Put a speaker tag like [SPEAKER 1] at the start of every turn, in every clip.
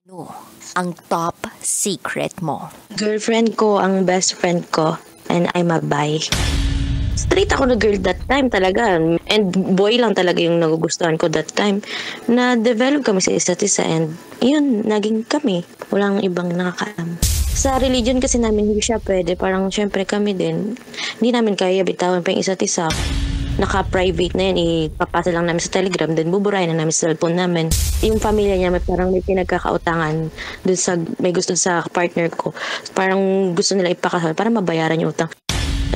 [SPEAKER 1] No, ang top secret mo.
[SPEAKER 2] Girlfriend ko ang best friend ko and I'm a bi. Straight ako na girl that time talaga. And boy lang talaga yung nagugustuhan ko that time. Na-develop kami sa isa't isa and yun, naging kami. Walang ibang nakakaalam. Sa religion kasi namin hindi siya pwede. Parang syempre kami din. Hindi namin kaya bitawan pa yung isa't isa. Naka-private na yan, ipapasa lang namin sa Telegram, then buburahin na namin sa cellphone namin. Yung pamilya niya, parang may pinagkakautangan dun sa, may gusto sa partner ko. Parang gusto nila ipakasal para mabayaran yung utang.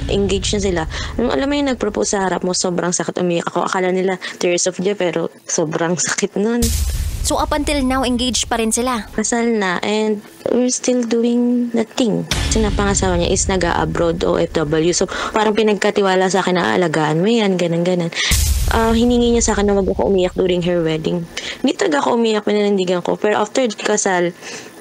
[SPEAKER 2] Engage na sila. Nung alam mo yung nag-propose sa harap mo, sobrang sakit. Umiyak ako. Akala nila tears of joy, pero sobrang sakit nun.
[SPEAKER 1] So up until now, engaged pa rin sila?
[SPEAKER 2] Kasal na and we're still doing the thing. Kasi napangasawa niya is nag-abroad OFW. So parang pinagkatiwala sa akin na aalagaan mo yan, ganun-ganun. Hiningi niya sa akin na wag ako umiyak during her wedding. Hindi talaga ako umiyak, pinanindigan ko. Pero after kasal,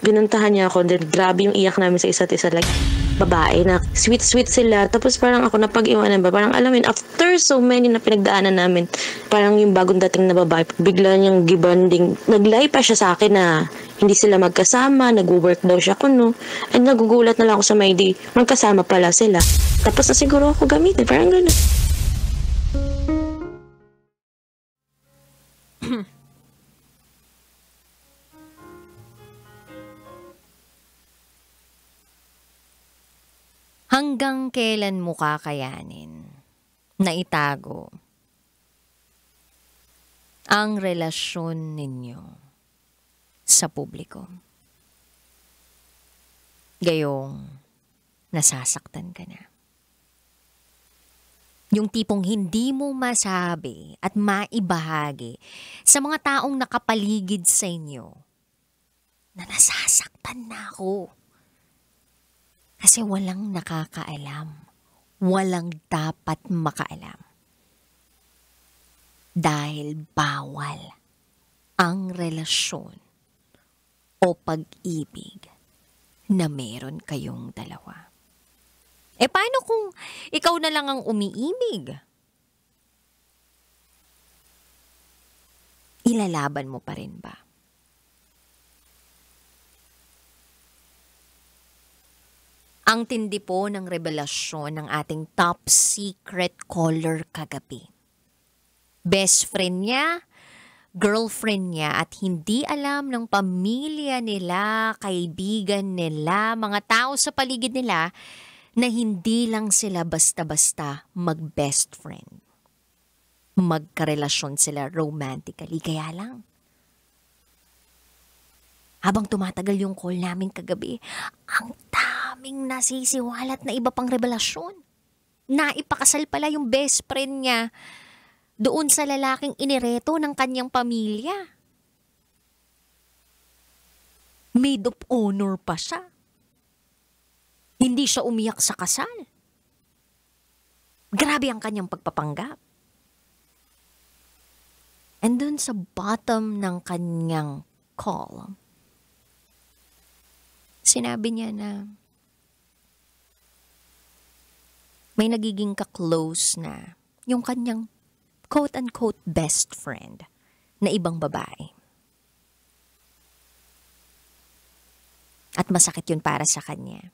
[SPEAKER 2] binuntahan niya ako. Then grabe yung iyak namin sa isa't isa. Like, babae na sweet-sweet sila. Tapos parang ako napag-iwanan ba? Parang alam mo yun, after so many na pinagdaanan namin, parang yung bagong dating na babae, bigla niyang gibanding. Nag-lie pa siya sa akin na hindi sila magkasama, nag-work daw siya kuno. And nagugulat na lang ako sa may day, magkasama pala sila. Tapos na siguro ako gamitin, parang gano'n.
[SPEAKER 1] Hanggang kailan mo kakayanin na itago ang relasyon ninyo sa publiko? Gayong nasasaktan ka na. Yung tipong hindi mo masabi at maibahagi sa mga taong nakapaligid sa inyo na nasasaktan na ako. Kasi walang nakakaalam. Walang dapat makaalam. Dahil bawal ang relasyon o pag-ibig na meron kayong dalawa. Paano kung ikaw na lang ang umiibig? Ilalaban mo pa rin ba? Ang tindi po ng revelasyon ng ating top secret caller kagabi. Best friend niya, girlfriend niya at hindi alam ng pamilya nila, kaibigan nila, mga tao sa paligid nila na hindi lang sila basta-basta mag-best friend. Magkarelasyon sila romantically, kaya lang. Habang tumatagal yung call namin kagabi, ang daming nasisiwalat na iba pang revelasyon. Naipakasal pala yung best friend niya doon sa lalaking inireto ng kanyang pamilya. Maid of honor pa siya. Hindi siya umiyak sa kasal. Grabe ang kanyang pagpapanggap. And doon sa bottom ng kanyang call, sinabi niya na may nagiging ka-close na yung kanyang quote-unquote best friend na ibang babae. At masakit yun para sa kanya.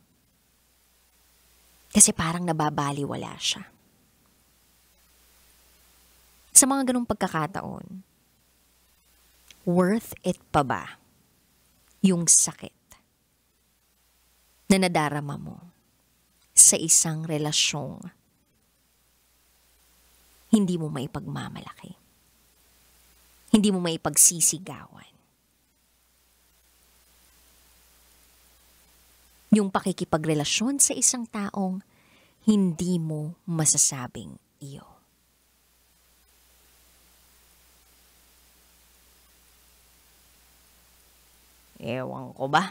[SPEAKER 1] Kasi parang nababaliwala siya. Sa mga ganong pagkakataon, worth it pa ba yung sakit na nadarama mo sa isang relasyong hindi mo maipagmamalaki, hindi mo maipagsisigawan? Yung pakikipagrelasyon sa isang taong hindi mo masasabing iyo. Ewan ko ba?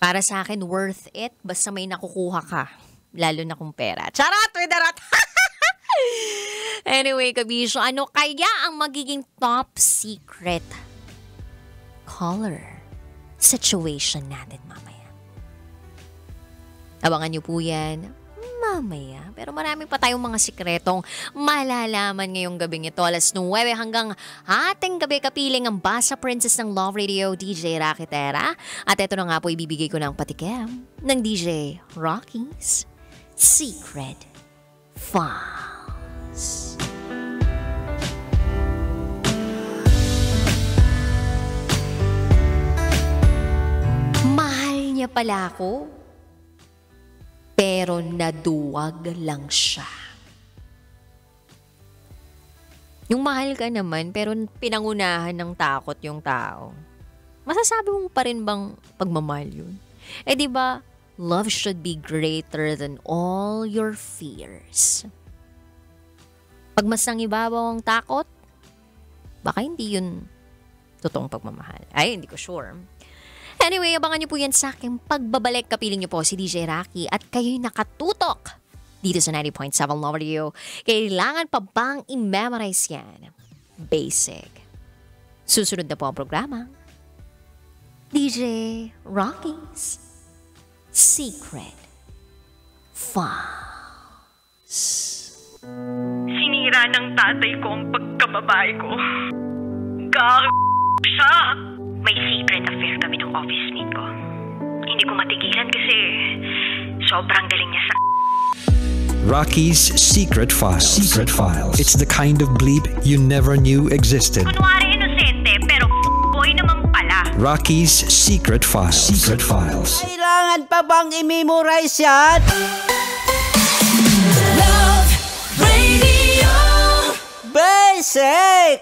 [SPEAKER 1] Para sa akin, worth it basta may nakukuha ka. Lalo na kung pera. Charot! Widarot! Anyway, kabisyo, ano kaya ang magiging top secret caller situation natin mamaya? Abangan niyo po yan mamaya. Pero marami pa tayong mga sikretong malalaman ngayong gabing ito. Alas 9 hanggang ating gabi kapiling ang Basa Princess ng Love Radio, DJ Rakitera. At ito na nga po ibibigay ko ng patikim ng DJ Rocky's Secret Files. Mahal niya pala ako, pero naduwag lang siya. Yung mahal ka naman, pero pinangunahan ng takot yung tao. Masasabi mo pa rin bang pagmamahal yun? Eh di ba, love should be greater than all your fears. Pag mas nangibabaw ang takot, baka hindi yun totoong pagmamahal. Ay, hindi ko sure. Anyway, abangan niyo po yan sa aking pagbabalik. Kapiling niyo po si DJ Rocky at kayo'y nakatutok dito sa 90.7 Love Radio. Kailangan pa bang i-memorize yan? Basic. Susunod na po ang programa. DJ Rocky's Secret Files.
[SPEAKER 3] Sinira ng tatay ko ang pagkababae ko. Siya! May secret affair kami ng office mate ko. Hindi ko matigilan kasi sobrang galing niya sa...
[SPEAKER 4] Rocky's Secret Files. Secret Files. It's the kind of bleep you never knew existed.
[SPEAKER 3] Kunwari inosente pero boy naman pala.
[SPEAKER 4] Rocky's Secret Files. Secret Files.
[SPEAKER 5] Kailangan pa bang i-memorize yan?
[SPEAKER 6] Love Radio.
[SPEAKER 5] Basic!